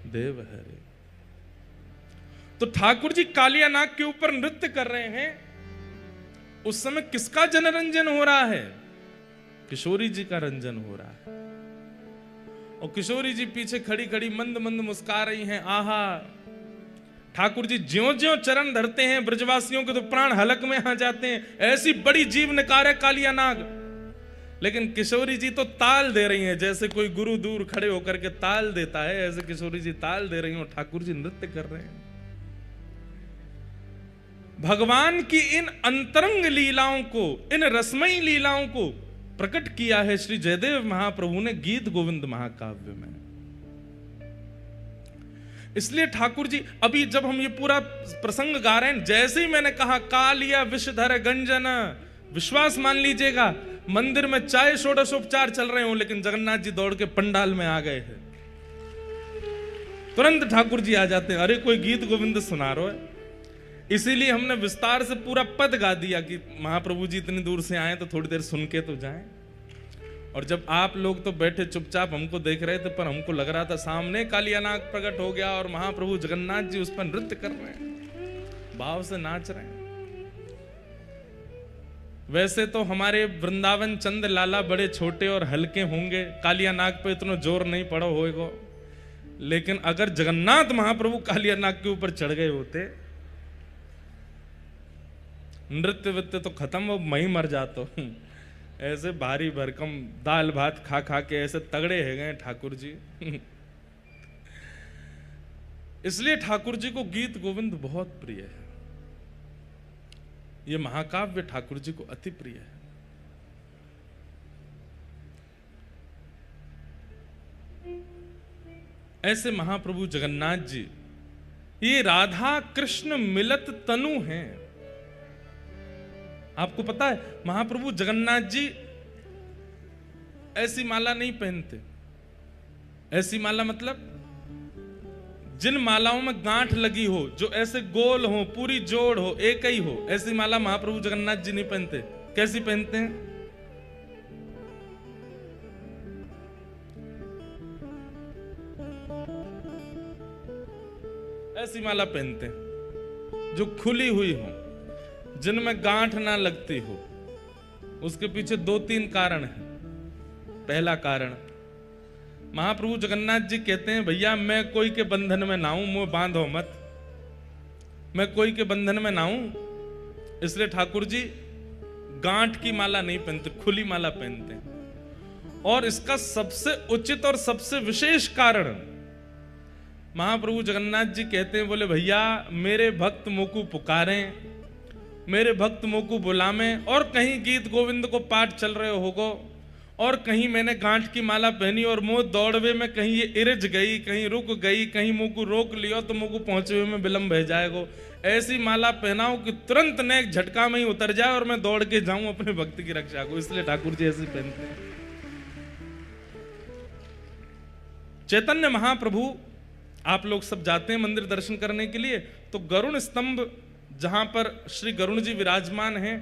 देव हरे। तो ठाकुर जी कालिया नाग के ऊपर नृत्य कर रहे हैं। उस समय किसका जनरंजन हो रहा है? किशोरी जी का रंजन हो रहा है। और किशोरी जी पीछे खड़ी खड़ी मंद मंद मुस्कुरा रही हैं। आहा, ठाकुर जी ज्यों ज्यों चरण धरते हैं ब्रजवासियों के तो प्राण हलक में आ जाते हैं। ऐसी बड़ी जीव निकार है कालिया नाग। लेकिन किशोरी जी तो ताल दे रही हैं, जैसे कोई गुरु दूर खड़े होकर के ताल देता है, ऐसे किशोरी जी ताल दे रही हैं और ठाकुर जी नृत्य कर रहे हैं। भगवान की इन अंतरंग लीलाओं को, इन रसमयी लीलाओं को प्रकट किया है श्री जयदेव महाप्रभु ने गीत गोविंद महाकाव्य में। इसलिए ठाकुर जी, अभी जब हम ये पूरा प्रसंग गा रहे हैं, जैसे ही मैंने कहा कालिया विषधर गंजन, विश्वास मान लीजिएगा मंदिर में चाहे षोडशोपचार चल रहे हो, लेकिन जगन्नाथ जी दौड़ के पंडाल में आ गए हैं। तुरंत ठाकुर जी आ जाते हैं, अरे कोई गीत गोविंद सुना रहे है। इसीलिए हमने विस्तार से पूरा पद गा दिया कि महाप्रभु जी इतनी दूर से आए तो थोड़ी देर सुन के तो जाएं। और जब आप लोग तो बैठे चुपचाप हमको देख रहे थे, पर हमको लग रहा था सामने कालिया नाग प्रकट हो गया और महाप्रभु जगन्नाथ जी उस पर नृत्य कर रहे हैं, भाव से नाच रहे हैं। वैसे तो हमारे वृंदावन चंद लाला बड़े छोटे और हल्के होंगे, कालिया नाग पे इतना जोर नहीं पड़ा होगा। लेकिन अगर जगन्नाथ महाप्रभु कालिया नाग के ऊपर चढ़ गए होते, नृत्य वित्य तो खत्म, वो मैं मर जाता। ऐसे भारी भरकम दाल भात खा खा के ऐसे तगड़े है गए ठाकुर जी। इसलिए ठाकुर जी को गीत गोविंद बहुत प्रिय है। यह महाकाव्य ठाकुर जी को अति प्रिय है। ऐसे महाप्रभु जगन्नाथ जी ये राधा कृष्ण मिलत तनु हैं। आपको पता है महाप्रभु जगन्नाथ जी ऐसी माला नहीं पहनते। ऐसी माला मतलब जिन मालाओं में गांठ लगी हो, जो ऐसे गोल हो, पूरी जोड़ हो, एक ही हो, ऐसी माला महाप्रभु जगन्नाथ जी नहीं पहनते। कैसी पहनते हैं? ऐसी माला पहनते हैं जो खुली हुई हो, जिनमें गांठ ना लगती हो। उसके पीछे दो तीन कारण हैं। पहला कारण, महाप्रभु जगन्नाथ जी कहते हैं भैया मैं कोई के बंधन में ना हूं, मुंह बांधो मत, मैं कोई के बंधन में ना हूं। इसलिए ठाकुर जी गांठ की माला नहीं पहनते, खुली माला पहनते हैं। और इसका सबसे उचित और सबसे विशेष कारण महाप्रभु जगन्नाथ जी कहते हैं, बोले भैया मेरे भक्त मोकू पुकारें, मेरे भक्त मोकू बुलावें, और कहीं गीत गोविंद को पाठ चल रहे होगो और कहीं मैंने गांठ की माला पहनी और मुंह दौड़वे में कहीं ये इरज गई, कहीं रुक गई, कहीं मुंह को रोक लियो तो मुंह को पहुंचे में विलंब हो जाएगा। ऐसी माला पहनाओ कि तुरंत ने एक झटका में ही उतर जाए और मैं दौड़ के जाऊं अपने भक्ति की रक्षा को। इसलिए ठाकुर जी ऐसी पहनते हैं। चैतन्य महाप्रभु, आप लोग सब जाते हैं मंदिर दर्शन करने के लिए, तो गरुण स्तंभ जहां पर श्री गरुण जी विराजमान हैं,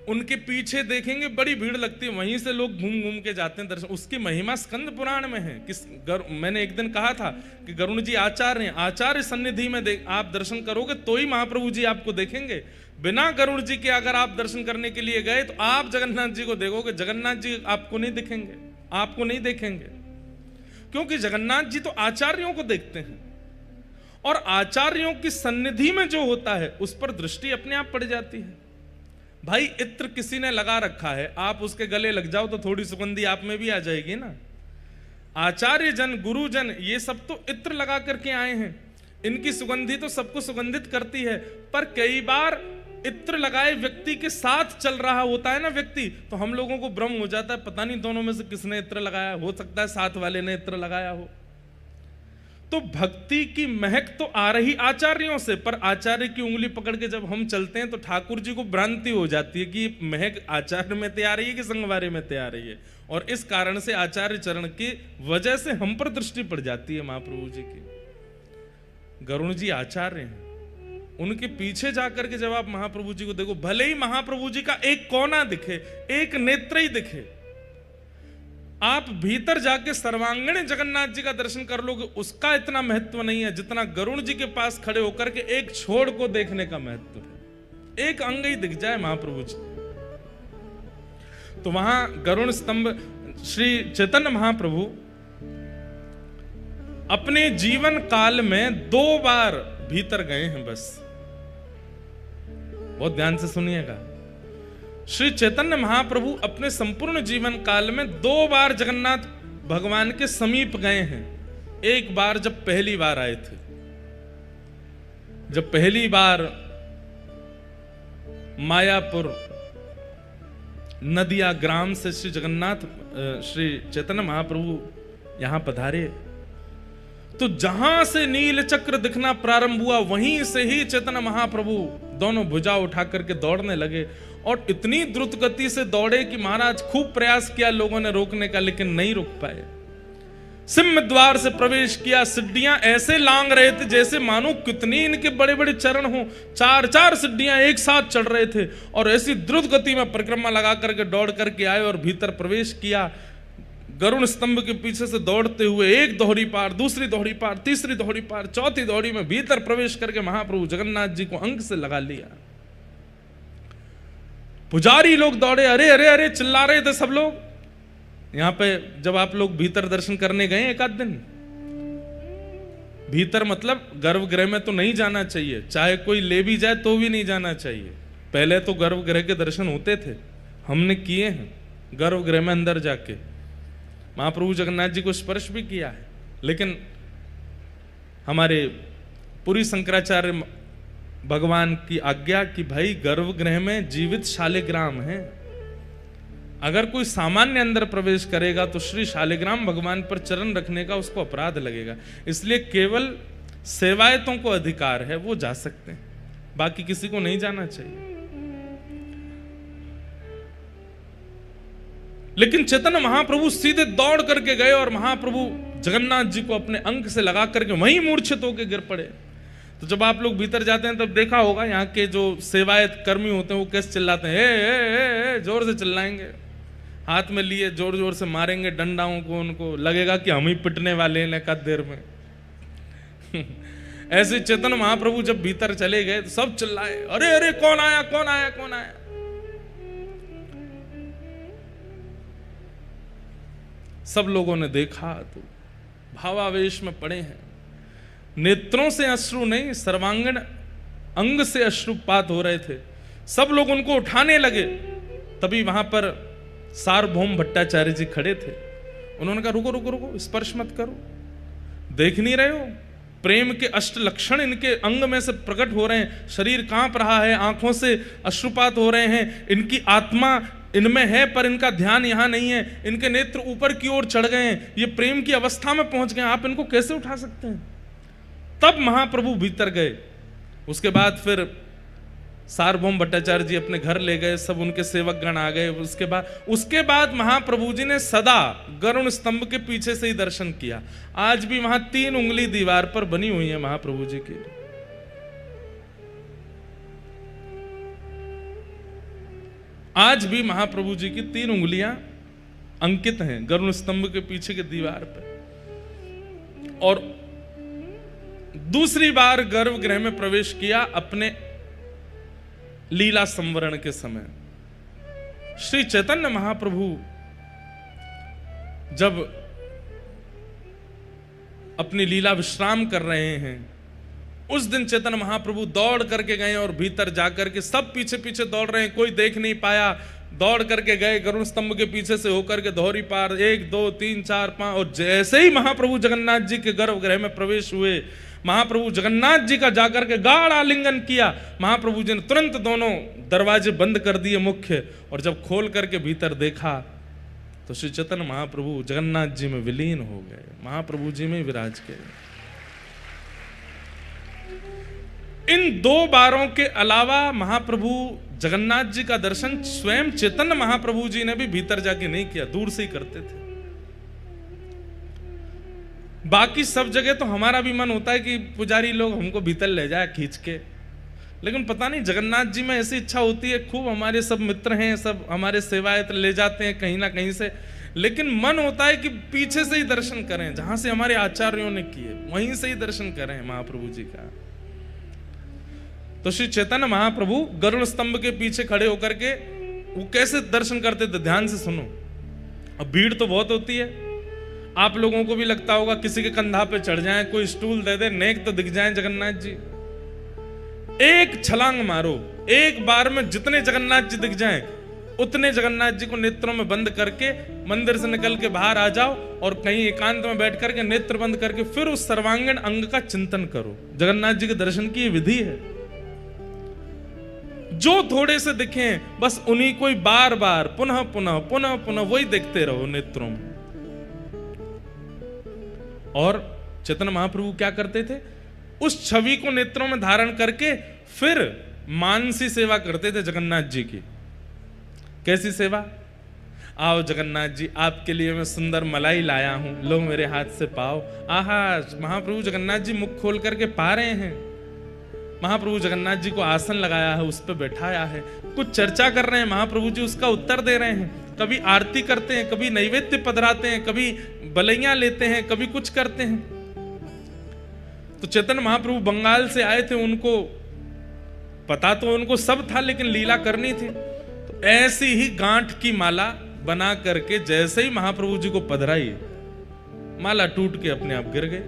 उनके पीछे देखेंगे बड़ी भीड़ लगती है, वहीं से लोग घूम घूम के जाते हैं दर्शन। उसकी महिमा स्कंद पुराण में है। मैंने एक दिन कहा था कि गरुण जी आचार्य हैं, आचार्य सन्निधि में आप दर्शन करोगे तो ही महाप्रभु जी आपको देखेंगे। बिना गरुण जी के अगर आप दर्शन करने के लिए गए तो आप जगन्नाथ जी को देखोगे, जगन्नाथ जी आपको नहीं दिखेंगे, आपको नहीं देखेंगे। क्योंकि जगन्नाथ जी तो आचार्यों को देखते हैं, और आचार्यों की सन्निधि में जो होता है उस पर दृष्टि अपने आप पड़ जाती है। भाई इत्र किसी ने लगा रखा है, आप उसके गले लग जाओ तो थोड़ी सुगंधी आप में भी आ जाएगी ना। आचार्य जन, गुरुजन, ये सब तो इत्र लगा करके आए हैं, इनकी सुगंधी तो सबको सुगंधित करती है। पर कई बार इत्र लगाए व्यक्ति के साथ चल रहा होता है ना व्यक्ति, तो हम लोगों को भ्रम हो जाता है, पता नहीं दोनों में से किसने इत्र लगाया। हो सकता है साथ वाले ने इत्र लगाया हो। तो भक्ति की महक तो आ रही आचार्यों से, पर आचार्य की उंगली पकड़ के जब हम चलते हैं तो ठाकुर जी को भ्रांति हो जाती है कि महक आचार्य में तैयार रही है कि संगवारी में तैयार रही है। और इस कारण से आचार्य चरण की वजह से हम पर दृष्टि पड़ जाती है महाप्रभु जी की। गरुण जी आचार्य हैं, उनके पीछे जाकर के जब आप महाप्रभु जी को देखो, भले ही महाप्रभु जी का एक कोना दिखे, एक नेत्र ही दिखे, आप भीतर जाके सर्वांगीण जगन्नाथ जी का दर्शन कर लोगे, उसका इतना महत्व नहीं है जितना गरुण जी के पास खड़े होकर के एक छोड़ को देखने का महत्व है। एक अंग ही दिख जाए महाप्रभु जी, तो वहां गरुण स्तंभ श्री चैतन्य महाप्रभु अपने जीवन काल में 2 बार भीतर गए हैं बस। बहुत ध्यान से सुनिएगा, श्री चैतन्य महाप्रभु अपने संपूर्ण जीवन काल में 2 बार जगन्नाथ भगवान के समीप गए हैं। एक बार जब पहली बार आए थे, जब पहली बार मायापुर नदिया ग्राम से श्री जगन्नाथ श्री चैतन्य महाप्रभु यहां पधारे, तो जहां से नील चक्र दिखना प्रारंभ हुआ वहीं से ही चैतन्य महाप्रभु दोनों भुजा उठा करके दौड़ने लगे, और इतनी द्रुत गति से दौड़े कि महाराज खूब प्रयास किया लोगों ने रोकने का, लेकिन नहीं रुक पाए। सिंह द्वार से प्रवेश किया, सिड्डियां ऐसे लांग रहे थे जैसे मानो कितनी इनके बड़े बड़े चरण हो, 4-4 सिड्डियां एक साथ चढ़ रहे थे, और ऐसी द्रुत गति में परिक्रमा लगा करके दौड़ करके आए और भीतर प्रवेश किया। गरुण स्तंभ के पीछे से दौड़ते हुए एक दोहरी पार, दूसरी दोहरी पार, तीसरी दोहरी पार, चौथी दोहरी में भीतर प्रवेश करके महाप्रभु जगन्नाथ जी को अंक से लगा लिया। पुजारी लोग दौड़े, अरे अरे अरे चिल्ला रहे थे सब लोग। यहां पे जब आप लोग भीतर दर्शन करने गए एक आध दिन, भीतर मतलब गर्भगृह में तो नहीं जाना चाहिए, चाहे कोई ले भी जाए तो भी नहीं जाना चाहिए। पहले तो गर्भगृह के दर्शन होते थे, हमने किए हैं गर्भगृह में अंदर जाके, महाप्रभु जगन्नाथ जी को स्पर्श भी किया है। लेकिन हमारे पुरी शंकराचार्य भगवान की आज्ञा कि भाई गर्भगृह में जीवित शालिग्राम है, अगर कोई सामान्य अंदर प्रवेश करेगा तो श्री शालिग्राम भगवान पर चरण रखने का उसको अपराध लगेगा। इसलिए केवल सेवायतों को अधिकार है, वो जा सकते हैं, बाकी किसी को नहीं जाना चाहिए। लेकिन चैतन्य महाप्रभु सीधे दौड़ करके गए और महाप्रभु जगन्नाथ जी को अपने अंक से लगा करके वहीं मूर्छित होकर गिर पड़े। तो जब आप लोग भीतर जाते हैं तब देखा होगा यहाँ के जो सेवायत कर्मी होते हैं वो कैसे चिल्लाते हैं, ए, जोर से चिल्लाएंगे, हाथ में लिए जोर जोर से मारेंगे डंडाओं को, उनको लगेगा कि हम ही पिटने वाले हैं एकाध देर में। ऐसे चैतन्य महाप्रभु जब भीतर चले गए तो सब चिल्लाए, अरे अरे कौन आया कौन आया कौन आया। सब लोगों ने देखा तो भावावेश में पड़े हैं, नेत्रों से अश्रु नहीं सर्वांगीण अंग से अश्रुपात हो रहे थे। सब लोग उनको उठाने लगे, तभी वहां पर सार्वभौम भट्टाचार्य जी खड़े थे। उन्होंने कहा रुको रुको रुको, स्पर्श मत करो, देख नहीं रहे हो प्रेम के अष्ट लक्षण इनके अंग में से प्रकट हो रहे हैं, शरीर कांप रहा है, आंखों से अश्रुपात हो रहे हैं, इनकी आत्मा इनमें है पर इनका ध्यान यहां नहीं है, इनके नेत्र ऊपर की ओर चढ़ गए हैं, ये प्रेम की अवस्था में पहुंच गए, आप इनको कैसे उठा सकते हैं। तब महाप्रभु भीतर गए। उसके बाद फिर सार्वभौम भट्टाचार्य जी अपने घर ले गए, सब उनके सेवक गण आ गए। उसके बाद महाप्रभु जी ने सदा गरुण स्तंभ के पीछे से ही दर्शन किया। आज भी वहां 3 उंगली दीवार पर बनी हुई है महाप्रभु जी की। आज भी महाप्रभु जी की 3 उंगलियां अंकित हैं गरुण स्तंभ के पीछे की दीवार पर। और दूसरी बार गर्भगृह में प्रवेश किया अपने लीला संवरण के समय। श्री चैतन्य महाप्रभु जब अपनी लीला विश्राम कर रहे हैं, उस दिन चैतन्य महाप्रभु दौड़ करके गए और भीतर जाकर के सब पीछे पीछे दौड़ रहे हैं, कोई देख नहीं पाया, दौड़ करके गए गरुण स्तंभ के पीछे से होकर के दोहरी पार 1 2 3 4 5। और जैसे ही महाप्रभु जगन्नाथ जी के गर्भगृह में प्रवेश हुए, महाप्रभु जगन्नाथ जी का जाकर के गाढ़ आलिंगन किया। महाप्रभु जी ने तुरंत दोनों दरवाजे बंद कर दिए मुख्य, और जब खोल करके भीतर देखा तो श्री चैतन्य महाप्रभु जगन्नाथ जी में विलीन हो गए, महाप्रभु जी में विराज के। इन 2 बारों के अलावा महाप्रभु जगन्नाथ जी का दर्शन स्वयं चैतन्य महाप्रभु जी ने भी भीतर जाके नहीं किया, दूर से ही करते थे। बाकी सब जगह तो हमारा भी मन होता है कि पुजारी लोग हमको भीतर ले जाए खींच के, लेकिन पता नहीं जगन्नाथ जी में ऐसी इच्छा होती है। खूब हमारे सब मित्र हैं, सब हमारे सेवायत ले जाते हैं कहीं ना कहीं से, लेकिन मन होता है कि पीछे से ही दर्शन करें, जहां से हमारे आचार्यों ने किए वहीं से ही दर्शन करें महाप्रभु जी का। तो श्री चैतन्य महाप्रभु गरुड़ स्तंभ के पीछे खड़े होकर के वो कैसे दर्शन करते थे, ध्यान से सुनो। अब भीड़ तो बहुत होती है, आप लोगों को भी लगता होगा किसी के कंधा पे चढ़ जाए, कोई स्टूल दे दे, नेक तो दिख जाए जगन्नाथ जी। एक छलांग मारो, एक बार में जितने जगन्नाथ जी दिख जाएं उतने जगन्नाथ जी को नेत्रों में बंद करके मंदिर से निकल के बाहर आ जाओ और कहीं एकांत में बैठ करके नेत्र बंद करके फिर उस सर्वांगीण अंग का चिंतन करो। जगन्नाथ जी के दर्शन की विधि है। जो थोड़े से दिखे बस उन्हीं को ही बार बार पुनः पुनः पुनः पुनः वही देखते रहो नेत्रों में। और चैतन्य महाप्रभु क्या करते थे, उस छवि को नेत्रों में धारण करके फिर मानसी सेवा करते थे जगन्नाथ जी की। कैसी सेवा? आओ जगन्नाथ जी, आपके लिए मैं सुंदर मलाई लाया हूं, लो मेरे हाथ से पाओ। आहा, महाप्रभु जगन्नाथ जी मुख खोल करके पा रहे हैं। महाप्रभु जगन्नाथ जी को आसन लगाया है, उस पर बैठाया है, कुछ चर्चा कर रहे हैं, महाप्रभु जी उसका उत्तर दे रहे हैं। कभी आरती करते हैं, कभी नैवेद्य पधराते हैं, कभी बलैया लेते हैं, कभी कुछ करते हैं। तो चैतन्य महाप्रभु बंगाल से आए थे, उनको पता तो उनको सब था, लेकिन लीला करनी थी। तो ऐसी ही गांठ की माला बना करके जैसे ही महाप्रभु जी को पधराई, माला टूट के अपने आप गिर गए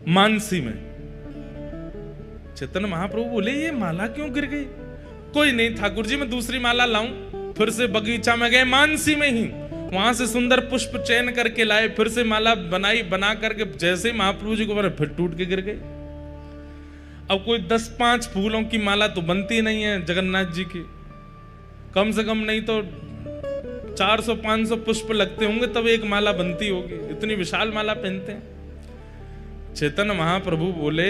मानसी में। चैतन्य महाप्रभु बोले, ये माला क्यों गिर गई? कोई नहीं ठाकुर जी, मैं दूसरी माला लाऊं। फिर से बगीचा में गए, मानसी में ही वहां से सुंदर पुष्प चयन करके लाए, फिर से माला बनाई, बना करके जैसे ही महाप्रभु जी को बने फिर टूट के गिर गई। अब कोई 10-5 फूलों की माला तो बनती नहीं है जगन्नाथ जी की, कम से कम नहीं तो 400-500 पुष्प लगते होंगे तब एक माला बनती होगी, इतनी विशाल माला पहनते हैं। चैतन्य महाप्रभु बोले,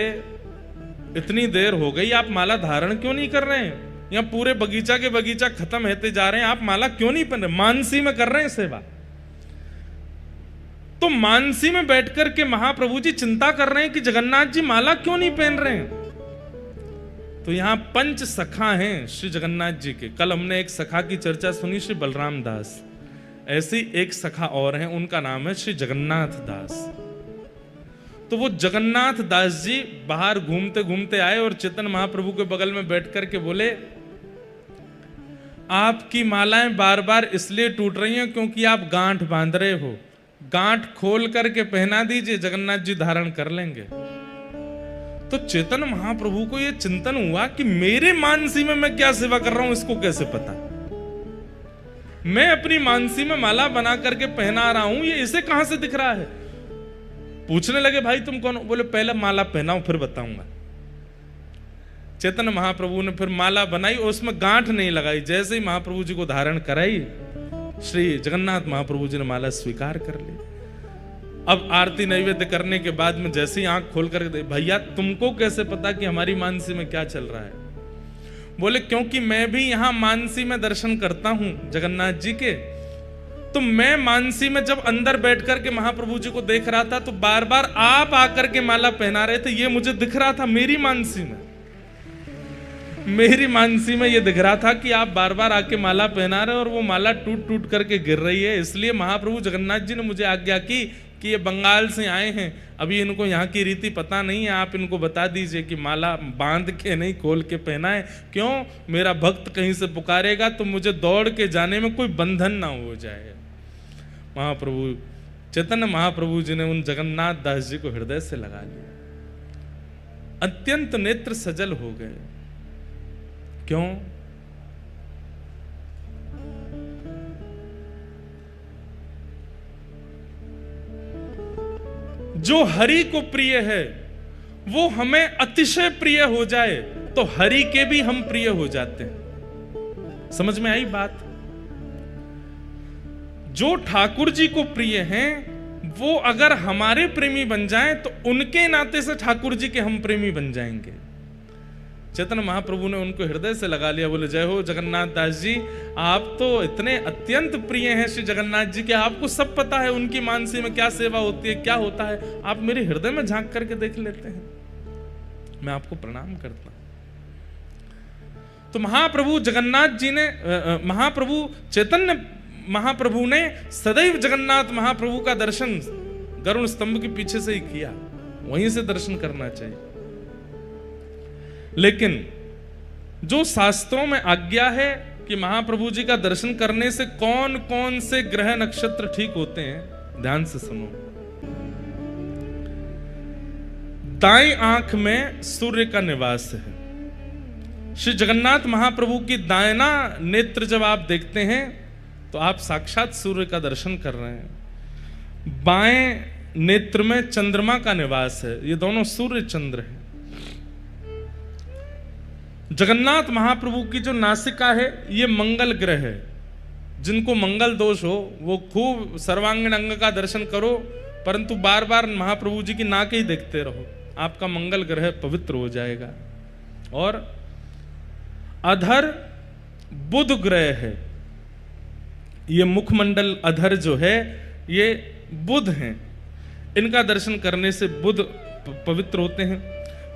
इतनी देर हो गई, आप माला धारण क्यों नहीं कर रहे हैं? यहाँ पूरे बगीचा के बगीचा खत्म होते जा रहे हैं, आप माला क्यों नहीं पहन रहे? मानसी में कर रहे हैं सेवा। तो मानसी में बैठकर के महाप्रभु जी चिंता कर रहे हैं कि जगन्नाथ जी माला क्यों नहीं पहन रहे हैं। तो यहाँ 5 सखा हैं श्री जगन्नाथ जी के। कल हमने एक सखा की चर्चा सुनी, श्री बलराम दास। ऐसी एक सखा और हैं, उनका नाम है श्री जगन्नाथ दास। तो वो जगन्नाथ दास जी बाहर घूमते घूमते आए और चैतन्य महाप्रभु के बगल में बैठ करके बोले, आपकी मालाएं बार बार इसलिए टूट रही हैं क्योंकि आप गांठ बांध रहे हो, गांठ खोल करके पहना दीजिए, जगन्नाथ जी धारण कर लेंगे। तो चैतन्य महाप्रभु को यह चिंतन हुआ कि मेरे मानसी में मैं क्या सेवा कर रहा हूं, इसको कैसे पता? मैं अपनी मानसी में माला बना करके पहना रहा हूं, ये इसे कहां से दिख रहा है? पूछने लगे, भाई तुम कौन हो? बोले, पहले माला पहनाओ फिर बताऊंगा। चैतन्य महाप्रभु ने फिर माला बनाई और उसमें गांठ नहीं लगाई। जैसे ही महाप्रभु जी को धारण कराई, श्री जगन्नाथ महाप्रभु जी ने माला स्वीकार कर ली। अब आरती नैवेद्य करने के बाद में जैसे ही आंख खोल कर, भैया तुमको कैसे पता कि हमारी मानसी में क्या चल रहा है? बोले, क्योंकि मैं भी यहां मानसी में दर्शन करता हूं जगन्नाथ जी के। तो मैं मानसी में जब अंदर बैठ करके महाप्रभु जी को देख रहा था तो बार बार आप आकर के माला पहना रहे थे, ये मुझे दिख रहा था। मेरी मानसी में ये दिख रहा था कि आप बार बार आके माला पहना रहे और वो माला टूट टूट करके गिर रही है। इसलिए महाप्रभु जगन्नाथ जी ने मुझे आज्ञा की कि ये बंगाल से आए हैं, अभी इनको यहाँ की रीति पता नहीं है, आप इनको बता दीजिए कि माला बांध के नहीं खोल के पहना है। क्यों? मेरा भक्त कहीं से पुकारेगा तो मुझे दौड़ के जाने में कोई बंधन ना हो जाए। महाप्रभु चैतन्य महाप्रभु जी ने उन जगन्नाथ दास जी को हृदय से लगा लिया, अत्यंत नेत्र सजल हो गए। क्यों? जो हरि को प्रिय है वो हमें अतिशय प्रिय हो जाए तो हरि के भी हम प्रिय हो जाते हैं। समझ में आई बात? जो ठाकुर जी को प्रिय हैं वो अगर हमारे प्रेमी बन जाएं तो उनके नाते से ठाकुर जी के हम प्रेमी बन जाएंगे। चैतन्य महाप्रभु ने उनको हृदय से लगा लिया। बोले, जय हो जगन्नाथ दास जी, आप तो इतने अत्यंत प्रिय हैं श्री जगन्नाथ जी के, आपको सब पता है उनकी मानसी में क्या सेवा होती है, क्या होता है। आप मेरे हृदय में झांक करके देख लेते हैं, मैं आपको प्रणाम करता हूं। तो महाप्रभु जगन्नाथ जी ने, महाप्रभु चैतन्य महाप्रभु ने सदैव जगन्नाथ महाप्रभु का दर्शन गरुड़ स्तंभ के पीछे से ही किया, वहीं से दर्शन करना चाहिए। लेकिन जो शास्त्रों में आज्ञा है कि महाप्रभु जी का दर्शन करने से कौन कौन से ग्रह नक्षत्र ठीक होते हैं, ध्यान से सुनो। दाईं आंख में सूर्य का निवास है। श्री जगन्नाथ महाप्रभु की दाहिना नेत्र जब आप देखते हैं तो आप साक्षात सूर्य का दर्शन कर रहे हैं। बाएं नेत्र में चंद्रमा का निवास है, ये दोनों सूर्य चंद्र हैं। जगन्नाथ महाप्रभु की जो नासिका है ये मंगल ग्रह है। जिनको मंगल दोष हो वो खूब सर्वांगीण अंग का दर्शन करो, परंतु बार बार महाप्रभु जी की नाक ही देखते रहो, आपका मंगल ग्रह पवित्र हो जाएगा। और अधर बुध ग्रह है, ये मुखमंडल अधर जो है ये बुध हैं, इनका दर्शन करने से बुध पवित्र होते हैं।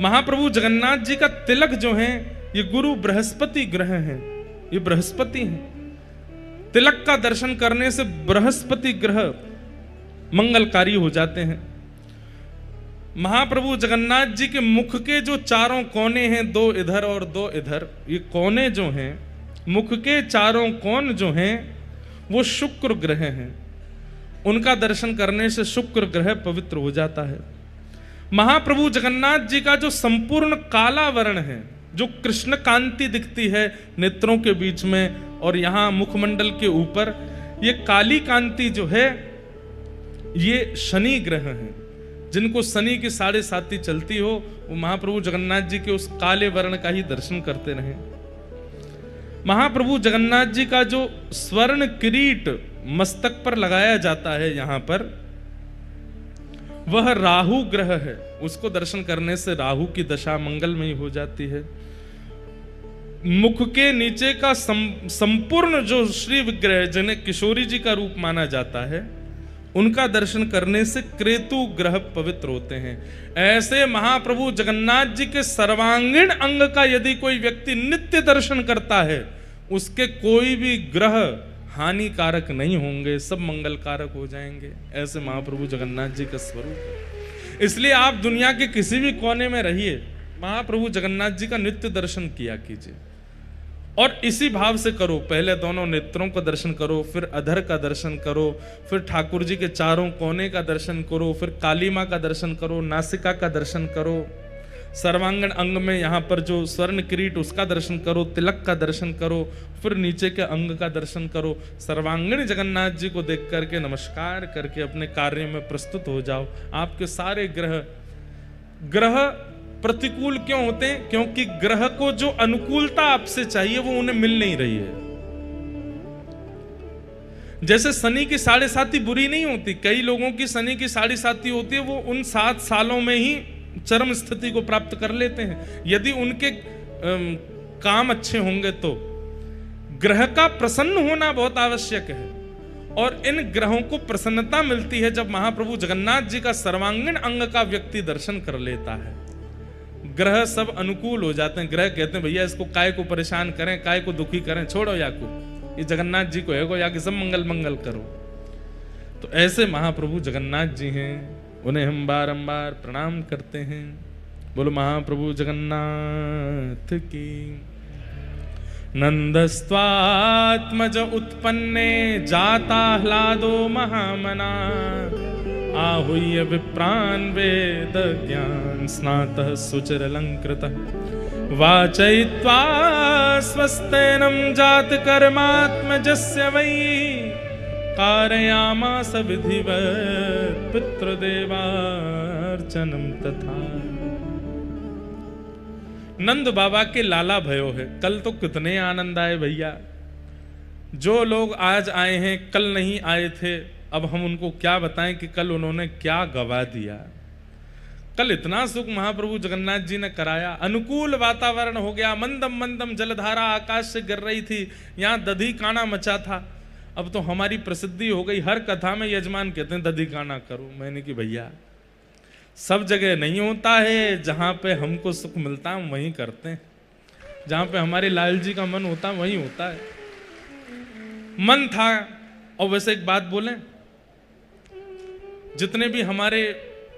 महाप्रभु जगन्नाथ जी का तिलक जो है ये गुरु बृहस्पति ग्रह हैं, ये बृहस्पति हैं। तिलक का दर्शन करने से बृहस्पति ग्रह मंगलकारी हो जाते हैं। महाप्रभु जगन्नाथ जी के मुख के जो चारों कोने हैं, दो इधर और दो इधर, ये कोने जो हैं, मुख के चारों कोण जो हैं वो शुक्र ग्रह हैं, उनका दर्शन करने से शुक्र ग्रह पवित्र हो जाता है। महाप्रभु जगन्नाथ जी का जो संपूर्ण काला वर्ण है, जो कृष्ण कांति दिखती है नेत्रों के बीच में और यहां मुखमंडल के ऊपर, ये काली कांति जो है ये शनि ग्रह है। जिनको शनि की 7.5 चलती हो वो महाप्रभु जगन्नाथ जी के उस काले वर्ण का ही दर्शन करते रहे। महाप्रभु जगन्नाथ जी का जो स्वर्ण किरीट मस्तक पर लगाया जाता है यहां पर, वह राहु ग्रह है, उसको दर्शन करने से राहु की दशा मंगलमयी हो जाती है। मुख के नीचे का संपूर्ण जो श्री विग्रह जिन्हें किशोरी जी का रूप माना जाता है, उनका दर्शन करने से क्रेतु ग्रह पवित्र होते हैं। ऐसे महाप्रभु जगन्नाथ जी के सर्वांगीण अंग का यदि कोई व्यक्ति नित्य दर्शन करता है, उसके कोई भी ग्रह हानिकारक नहीं होंगे, सब मंगल कारक हो जाएंगे। ऐसे महाप्रभु जगन्नाथ जी का स्वरूप है। इसलिए आप दुनिया के किसी भी कोने में रहिए, महाप्रभु जगन्नाथ जी का नित्य दर्शन किया कीजिए। और इसी भाव से करो, पहले दोनों नेत्रों का दर्शन करो, फिर अधर का दर्शन करो, फिर ठाकुर जी के चारों कोने का दर्शन करो, फिर काली मां का दर्शन करो, नासिका का दर्शन करो, सर्वांगण अंग में यहाँ पर जो स्वर्ण किरीट उसका दर्शन करो, तिलक का दर्शन करो, फिर नीचे के अंग का दर्शन करो। सर्वांगीण जगन्नाथ जी को देख करके नमस्कार करके अपने कार्य में प्रस्तुत हो जाओ। आपके सारे ग्रह प्रतिकूल क्यों होते हैं? क्योंकि ग्रह को जो अनुकूलता आपसे चाहिए वो उन्हें मिल नहीं रही है। जैसे शनि की 7.5 बुरी नहीं होती, कई लोगों की शनि की 7.5 होती है, वो उन 7 सालों में ही चरम स्थिति को प्राप्त कर लेते हैं। यदि उनके काम अच्छे होंगे तो ग्रह का प्रसन्न होना बहुत आवश्यक है, और इन ग्रहों को प्रसन्नता मिलती है जब महाप्रभु जगन्नाथ जी का सर्वांगीण अंग का व्यक्ति दर्शन कर लेता है। ग्रह सब अनुकूल हो जाते हैं। ग्रह कहते हैं भैया इसको काय को परेशान करें, काय को दुखी करें, छोड़ो या को, ये जगन्नाथ जी को है को या कि सब मंगल मंगल करो। तो ऐसे महाप्रभु जगन्नाथ जी हैं, उन्हें हम बारंबार प्रणाम करते हैं। बोलो महाप्रभु जगन्नाथ की। नंदस्त्वात्मज उत्पन्ने जाता ह्लादो महामना, आहूय विप्रान् वेद ज्ञान स्नातः सुचिरलंकृतः, वाचयित्वा स्वस्तेनं जात कर्मात्मजस्य वै, कारयामास विधिवत् पितृदेवार्चनं तथा। नंद बाबा के लाला भयो है। कल तो कितने आनंद आए भैया, जो लोग आज आए हैं कल नहीं आए थे, अब हम उनको क्या बताएं कि कल उन्होंने क्या गवा दिया। कल इतना सुख महाप्रभु जगन्नाथ जी ने कराया, अनुकूल वातावरण हो गया, मंदम मंदम जलधारा आकाश से गिर रही थी, यहाँ दधी काना मचा था। अब तो हमारी प्रसिद्धि हो गई, हर कथा में यजमान कहते हैं दधी काना करो। मैंने कि भैया सब जगह नहीं होता है, जहाँ पे हमको सुख मिलता है हम वहीं करते हैं, जहाँ पे हमारे लाल जी का मन होता है वहीं होता है। मन था और वैसे एक बात बोलें, जितने भी हमारे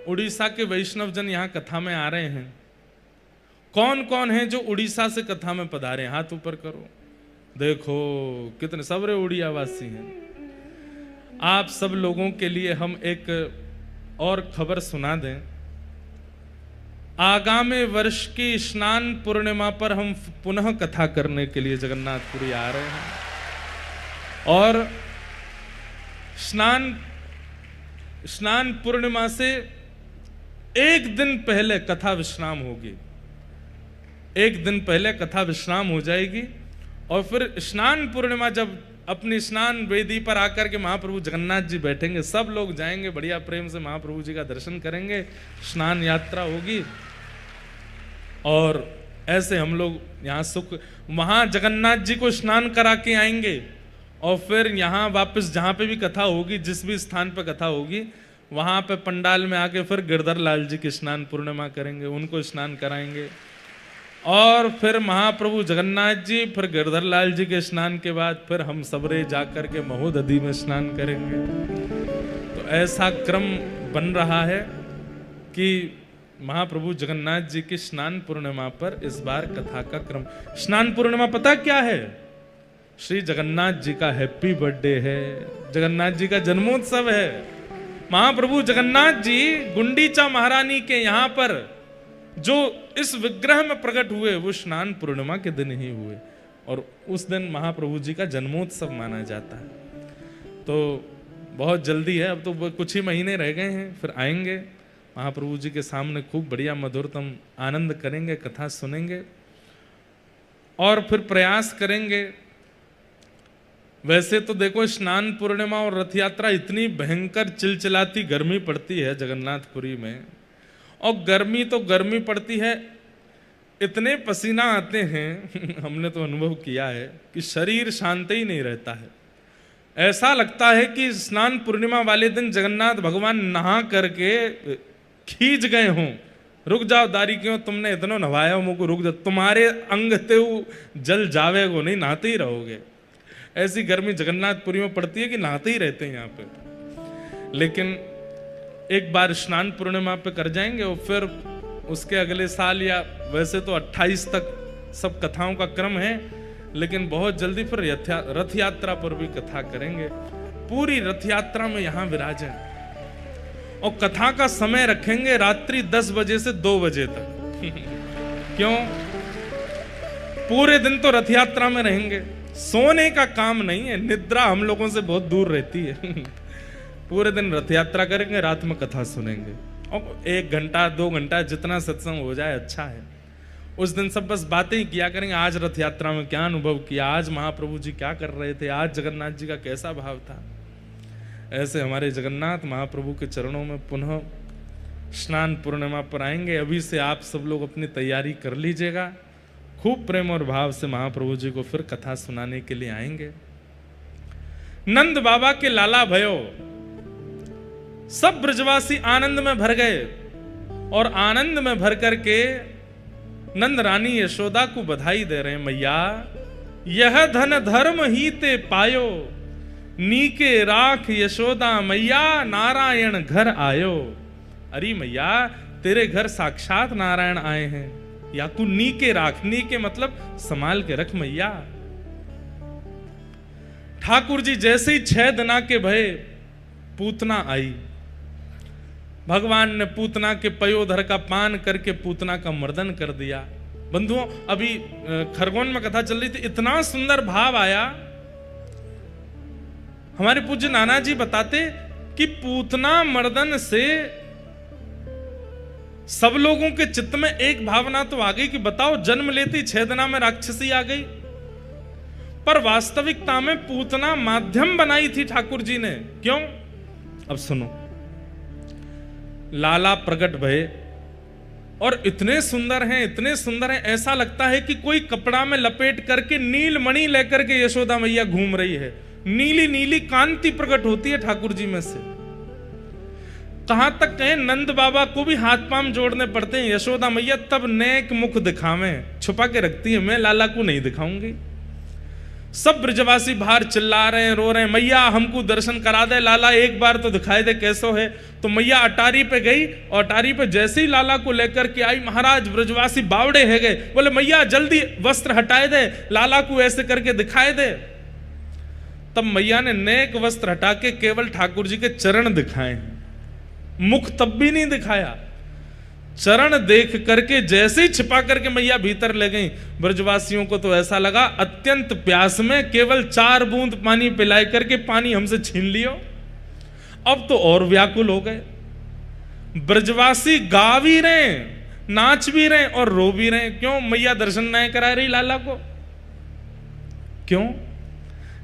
उड़ीसा के वैष्णव जन यहाँ कथा में आ रहे हैं, कौन कौन है जो उड़ीसा से कथा में पधारे? हाथ ऊपर करो। देखो कितने सबरे उड़िया वासी हैं। आप सब लोगों के लिए हम एक और खबर सुना दें। आगामी वर्ष की स्नान पूर्णिमा पर हम पुनः कथा करने के लिए जगन्नाथपुरी आ रहे हैं और स्नान पूर्णिमा से एक दिन पहले कथा विश्राम होगी। एक दिन पहले कथा विश्राम हो जाएगी और फिर स्नान पूर्णिमा जब अपनी स्नान वेदी पर आकर के महाप्रभु जगन्नाथ जी बैठेंगे, सब लोग जाएंगे, बढ़िया प्रेम से महाप्रभु जी का दर्शन करेंगे, स्नान यात्रा होगी और ऐसे हम लोग यहाँ वहां जगन्नाथ जी को स्नान करा के आएंगे और फिर यहाँ वापस जहाँ पे भी कथा होगी, जिस भी स्थान पे कथा होगी, वहां पे पंडाल में आके फिर गिरधर लाल जी की स्नान पूर्णिमा करेंगे, उनको स्नान कराएंगे और फिर महाप्रभु जगन्नाथ जी, फिर गिरधर लाल जी के स्नान के बाद फिर हम सबरे जाकर के महोदधि में स्नान करेंगे। तो ऐसा क्रम बन रहा है कि महाप्रभु जगन्नाथ जी की स्नान पूर्णिमा पर इस बार कथा का क्रम। स्नान पूर्णिमा पता क्या है? श्री जगन्नाथ जी का हैप्पी बर्थडे है, जगन्नाथ जी का जन्मोत्सव है। महाप्रभु जगन्नाथ जी गुंडीचा महारानी के यहाँ पर जो इस विग्रह में प्रकट हुए वो स्नान पूर्णिमा के दिन ही हुए और उस दिन महाप्रभु जी का जन्मोत्सव माना जाता है। तो बहुत जल्दी है, अब तो कुछ ही महीने रह गए हैं, फिर आएंगे महाप्रभु जी के सामने, खूब बढ़िया मधुरतम आनंद करेंगे, कथा सुनेंगे और फिर प्रयास करेंगे। वैसे तो देखो स्नान पूर्णिमा और रथ यात्रा इतनी भयंकर चिलचिलाती गर्मी पड़ती है जगन्नाथपुरी में, और गर्मी तो गर्मी पड़ती है, इतने पसीना आते हैं हमने तो अनुभव किया है कि शरीर शांत ही नहीं रहता है। ऐसा लगता है कि स्नान पूर्णिमा वाले दिन जगन्नाथ भगवान नहा करके खींच गए हों, रुक जाओ दारी क्यों, तुमने इतना नहाया हो, मुझको रुक जाओ, तुम्हारे अंग ते जल जावेगो, नहीं नहाते ही रहोगे। ऐसी गर्मी जगन्नाथपुरी में पड़ती है कि नहाते ही रहते हैं यहाँ पे। लेकिन एक बार स्नान पूर्णिमा पे कर जाएंगे और फिर उसके अगले साल, या वैसे तो 28 तक सब कथाओं का क्रम है, लेकिन बहुत जल्दी फिर रथ यात्रा पर भी कथा करेंगे। पूरी रथ यात्रा में यहाँ विराजें और कथा का समय रखेंगे रात्रि 10 बजे से 2 बजे तक क्यों? पूरे दिन तो रथ यात्रा में रहेंगे, सोने का काम नहीं है, निद्रा हम लोगों से बहुत दूर रहती है पूरे दिन रथ यात्रा करेंगे, रात में कथा सुनेंगे और 1 घंटा 2 घंटा जितना सत्संग हो जाए अच्छा है। उस दिन सब बस बातें ही किया करेंगे, आज रथ यात्रा में क्या अनुभव किया, आज महाप्रभु जी क्या कर रहे थे, आज जगन्नाथ जी का कैसा भाव था। ऐसे हमारे जगन्नाथ महाप्रभु के चरणों में पुनः स्नान पूर्णिमा पर आएंगे। अभी से आप सब लोग अपनी तैयारी कर लीजिएगा, खूब प्रेम और भाव से महाप्रभु जी को फिर कथा सुनाने के लिए आएंगे। नंद बाबा के लाला भयो, सब ब्रजवासी आनंद में भर गए और आनंद में भर करके नंद रानी यशोदा को बधाई दे रहे हैं, मैया यह धन धर्म ही ते पायो, नीके राख यशोदा मैया, नारायण घर आयो। अरे मैया तेरे घर साक्षात नारायण आए हैं, या तू नीके राख, नीके मतलब संभाल के रख मैया। ठाकुर जी जैसे ही 6 दिना के भय पूतना आई, भगवान ने पूतना के पयोधर का पान करके पूतना का मर्दन कर दिया। बंधुओं अभी खरगोन में कथा चल रही थी, इतना सुंदर भाव आया। हमारे पूज्य नाना जी बताते कि पूतना मर्दन से सब लोगों के चित्त में एक भावना तो आ गई कि बताओ जन्म लेती 6 दिना में राक्षसी आ गई, पर वास्तविकता में पूतना माध्यम बनाई थी ठाकुर जी ने। क्यों? अब सुनो, लाला प्रकट भये और इतने सुंदर हैं, इतने सुंदर हैं, ऐसा लगता है कि कोई कपड़ा में लपेट करके नील मणि लेकर के यशोदा मैया घूम रही है। नीली नीली कांति प्रकट होती है ठाकुर जी में से। कहां तक कहें, नंद बाबा को भी हाथ पांव जोड़ने पड़ते हैं। यशोदा मैया तब नेक मुख दिखावें, छुपा के रखती है, मैं लाला को नहीं दिखाऊंगी। सब ब्रजवासी बाहर चिल्ला रहे हैं, रो रहे हैं, मैया हमको दर्शन करा दे, लाला एक बार तो दिखाई दे कैसो है। तो मैया अटारी पे गई और अटारी पे जैसे ही लाला को लेकर के आई, महाराज ब्रजवासी बावड़े है गए, बोले मैया जल्दी वस्त्र हटाए दे, लाला को ऐसे करके दिखाए दे। तब मैया ने नेक वस्त्र हटा के केवल ठाकुर जी के चरण दिखाए, मुख तब भी नहीं दिखाया। चरण देख करके जैसे ही छिपा करके मैया भीतर ले गई, ब्रजवासियों को तो ऐसा लगा अत्यंत प्यास में केवल 4 बूंद पानी पिलाए करके पानी हमसे छीन लियो। अब तो और व्याकुल हो गए। ब्रजवासी गा भी रहे, नाच भी रहे और रो भी रहे। क्यों? मैया दर्शन नहीं करा रही लाला को। क्यों?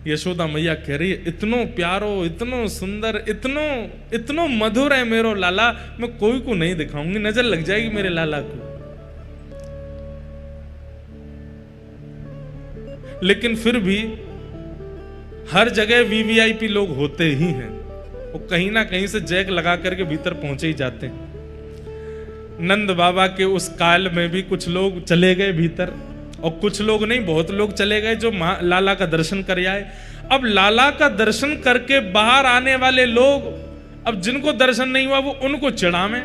यशोदा मैया कह रही है इतनो प्यारो, इतनो सुंदर, इतनो मधुर है मेरो लाला, मैं कोई को नहीं दिखाऊंगी, नजर लग जाएगी मेरे लाला को। लेकिन फिर भी हर जगह वीवीआईपी लोग होते ही हैं, वो कहीं ना कहीं से जैक लगा करके भीतर पहुंचे ही जाते हैं। नंद बाबा के उस काल में भी कुछ लोग चले गए भीतर, और कुछ लोग नहीं, बहुत लोग चले गए जो लाला का दर्शन कर आए। अब लाला का दर्शन करके बाहर आने वाले लोग, अब जिनको दर्शन नहीं हुआ वो उनको चिढ़ावे,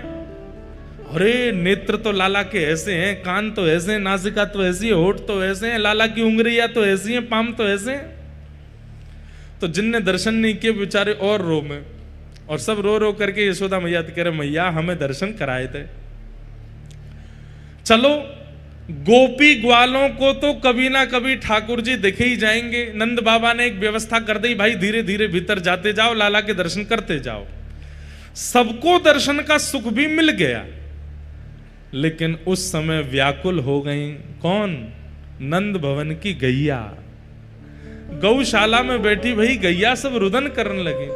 अरे नेत्र तो लाला के ऐसे हैं, कान तो ऐसे हैं, नासिका तो ऐसी है, होठ तो ऐसे हैं, लाला की उंगलियां तो ऐसी हैं, पाम तो ऐसे हैं। तो जिनने दर्शन नहीं किए बेचारे और रो में, और सब रो रो करके यशोदा मैया कह रहे मैया हमें दर्शन कराए थे। चलो गोपी ग्वालों को तो कभी ना कभी ठाकुर जी दिखे ही जाएंगे। नंद बाबा ने एक व्यवस्था कर दी, भाई धीरे धीरे भीतर जाते जाओ, लाला के दर्शन करते जाओ। सबको दर्शन का सुख भी मिल गया, लेकिन उस समय व्याकुल हो गई कौन? नंद भवन की गैया। गौशाला में बैठी भाई गैया सब रुदन करने लगे,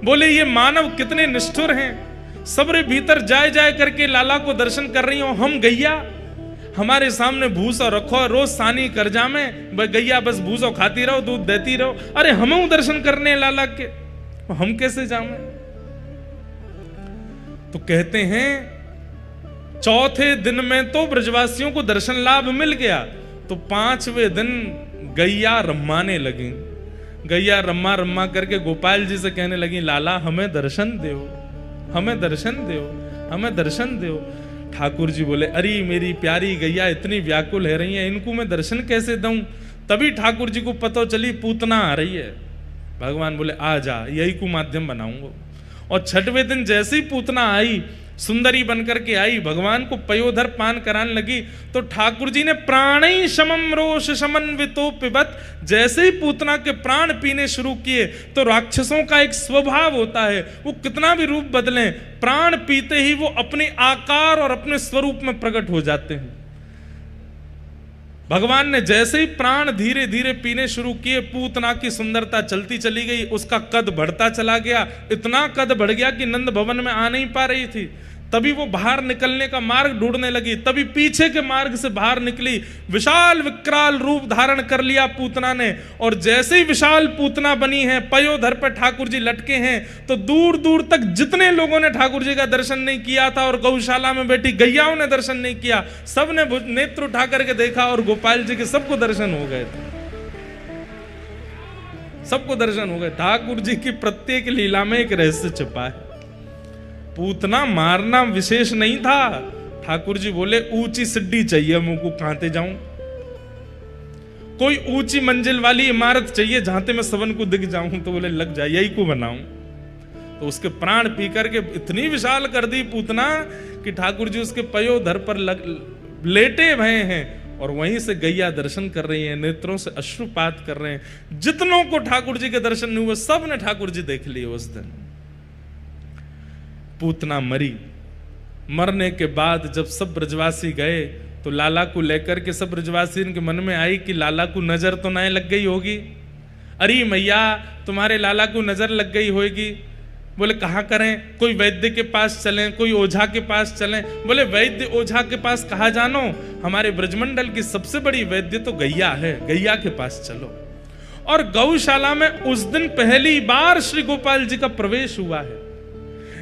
बोले ये मानव कितने निष्ठुर हैं, सबरे भीतर जाए जाए करके लाला को दर्शन कर रही हो, हम गैया हमारे सामने भूसा रखो, रोज सानी कर जामे, गैया बस भूसो खाती रहो, दूध देती रहो, अरे हम दर्शन करने लाला के, हम कैसे जामे? तो कहते हैं चौथे दिन में तो ब्रजवासियों को दर्शन लाभ मिल गया, तो 5वें दिन गैया रम्माने लगी। गैया रम्मा रम्मा करके गोपाल जी से कहने लगी लाला हमें दर्शन दो, हमें दर्शन दो, हमें दर्शन दो। ठाकुर जी बोले अरे मेरी प्यारी गैया इतनी व्याकुल है रही है, इनको मैं दर्शन कैसे दूं? तभी ठाकुर जी को पता चली पूतना आ रही है। भगवान बोले आ जा, यही को माध्यम बनाऊंगा। और 6वें दिन जैसे ही पूतना आई, सुंदरी बनकर के आई, भगवान को पयोधर पान कराने लगी, तो ठाकुर जी ने प्राणी शमम रोष समन्वितो पिबत, जैसे ही पूतना के प्राण पीने शुरू किए, तो राक्षसों का एक स्वभाव होता है, वो कितना भी रूप बदलें, प्राण पीते ही वो अपने आकार और अपने स्वरूप में प्रकट हो जाते हैं। भगवान ने जैसे ही प्राण धीरे धीरे पीने शुरू किए, पूतना की सुंदरता चलती चली गई, उसका कद बढ़ता चला गया, इतना कद बढ़ गया कि नंद भवन में आ नहीं पा रही थी। तभी वो बाहर निकलने का मार्ग ढूंढने लगी, तभी पीछे के मार्ग से बाहर निकली, विशाल विकराल रूप धारण कर लिया पूतना ने। और जैसे ही विशाल पूतना बनी है, पयोधर पर ठाकुर जी लटके हैं, तो दूर दूर तक जितने लोगों ने ठाकुर जी का दर्शन नहीं किया था और गौशाला में बैठी गैयाओं ने दर्शन नहीं किया, सबने नेत्र उठा करके देखा और गोपाल जी के सबको दर्शन हो गए थे, सबको दर्शन हो गए। ठाकुर जी की प्रत्येक लीला में एक रहस्य छिपा है। पूतना मारना विशेष नहीं था, ठाकुर जी बोले ऊंची सिड्डी चाहिए मुझको, कहां जाऊं, कोई ऊंची मंजिल वाली इमारत चाहिए जहां मैं सबन को दिख जाऊं, तो बोले लग जाए यही को बनाऊं। तो उसके प्राण पी करके इतनी विशाल कर दी पूतना कि ठाकुर जी उसके पयोधर पर लेटे भय हैं, और वहीं से गैया दर्शन कर रही है, नेत्रों से अश्रुपात कर रहे हैं। जितनों को ठाकुर जी के दर्शन नहीं हुए, सब ने ठाकुर जी देख लिए उस दिन। पूतना मरी, मरने के बाद जब सब ब्रजवासी गए, तो लाला को लेकर के सब ब्रजवासी के मन में आई कि लाला को नजर तो नहीं लग गई होगी। अरे मैया तुम्हारे लाला को नजर लग गई होगी। बोले कहाँ करें, कोई वैद्य के पास चलें, कोई ओझा के पास चलें। बोले वैद्य ओझा के पास कहाँ जानो, हमारे ब्रजमंडल की सबसे बड़ी वैद्य तो गैया है, गैया के पास चलो। और गौशाला में उस दिन पहली बार श्री गोपाल जी का प्रवेश हुआ है,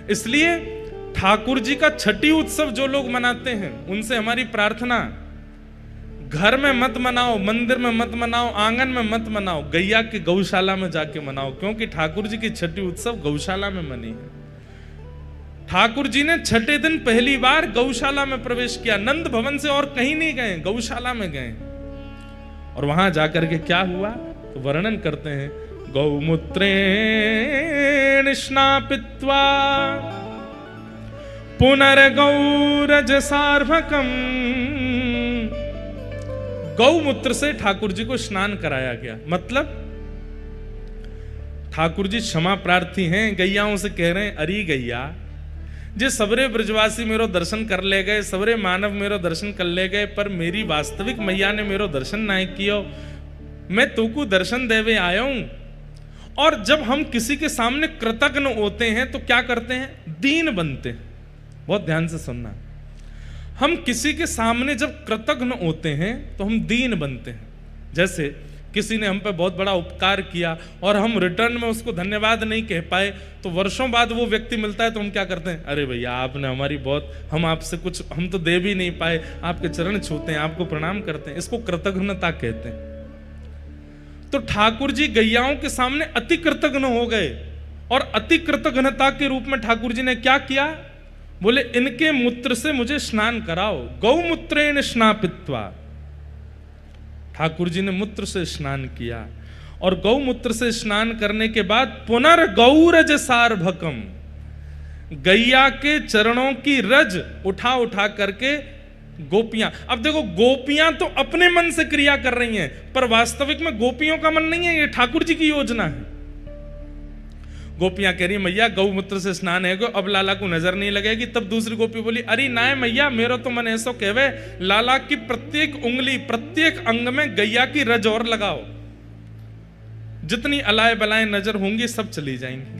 इसलिए ठाकुर जी का छठी उत्सव जो लोग मनाते हैं, उनसे हमारी प्रार्थना, घर में मत मनाओ, मंदिर में मत मनाओ, आंगन में मत मनाओ, गैया के गौशाला में जाके मनाओ, क्योंकि ठाकुर जी की छठी उत्सव गौशाला में मनी है। ठाकुर जी ने छठे दिन पहली बार गौशाला में प्रवेश किया, नंद भवन से और कहीं नहीं गए, गौशाला में गए। और वहां जाकर के क्या हुआ तो वर्णन करते हैं, गौमूत्रेण स्नापित्वा पुनर्गौरज सार्वकम। गौमूत्र से ठाकुर जी को स्नान कराया गया। मतलब ठाकुर जी क्षमा प्रार्थी हैं, गैयाओं से कह रहे हैं, अरे गैया जे सबरे ब्रजवासी मेरो दर्शन कर ले गए, सबरे मानव मेरो दर्शन कर ले गए, पर मेरी वास्तविक मैया ने मेरो दर्शन ना कियो। मैं तुमको दर्शन देवे आया हूं। और जब हम किसी के सामने कृतज्ञ होते हैं तो क्या करते हैं, दीन बनते हैं। बहुत ध्यान से सुनना, हम किसी के सामने जब कृतज्ञ होते हैं तो हम दीन बनते हैं। जैसे किसी ने हम पे बहुत बड़ा उपकार किया और हम रिटर्न में उसको धन्यवाद नहीं कह पाए, तो वर्षों बाद वो व्यक्ति मिलता है तो हम क्या करते हैं, अरे भैया आपने हमारी बहुत, हम आपसे कुछ, हम तो दे भी नहीं पाए, आपके चरण छूते हैं, आपको प्रणाम करते हैं। इसको कृतज्ञता कहते हैं। तो ठाकुर जी गैयाओं के सामने अति कृतज्ञ हो गए, और अति कृतज्ञता के रूप में ठाकुर जी ने क्या किया, बोले इनके मूत्र से मुझे स्नान कराओ। गौमूत्रेण स्नापित्वा, ठाकुर जी ने मूत्र से स्नान किया, और गौमूत्र से स्नान करने के बाद पुनर्गौरज सार्वकम, गैया के चरणों की रज उठा उठा करके गोपियां। अब देखो, गोपियां तो अपने मन से क्रिया कर रही हैं, पर वास्तविक में गोपियों का मन नहीं है, ये ठाकुर जी की योजना है। गोपियां कह रही मैया गौमूत्र से स्नान है, अब लाला को नजर नहीं लगेगी। तब दूसरी गोपी बोली, अरे नाय मैया, मेरो तो मन ऐसा कहवे, लाला की प्रत्येक उंगली, प्रत्येक अंग में गैया की रज और लगाओ, जितनी अलाय बलाएं नजर होंगी सब चली जाएंगी।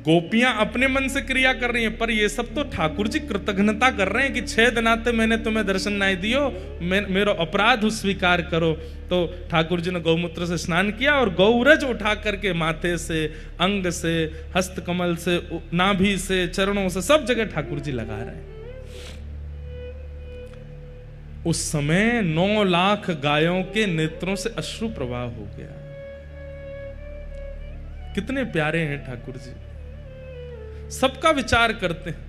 गोपियां अपने मन से क्रिया कर रही हैं, पर ये सब तो ठाकुर जी कृतज्ञता कर रहे हैं कि 6 दिन आते मैंने तुम्हें दर्शन नहीं दियो, मेरा अपराध स्वीकार करो। तो ठाकुर जी ने गौमूत्र से स्नान किया और गौरज उठा करके माथे से, अंग से, हस्त कमल से, नाभि से, चरणों से, सब जगह ठाकुर जी लगा रहे हैं। उस समय 9 लाख गायों के नेत्रों से अश्रु प्रवाह हो गया। कितने प्यारे हैं ठाकुर जी, सबका विचार करते हैं।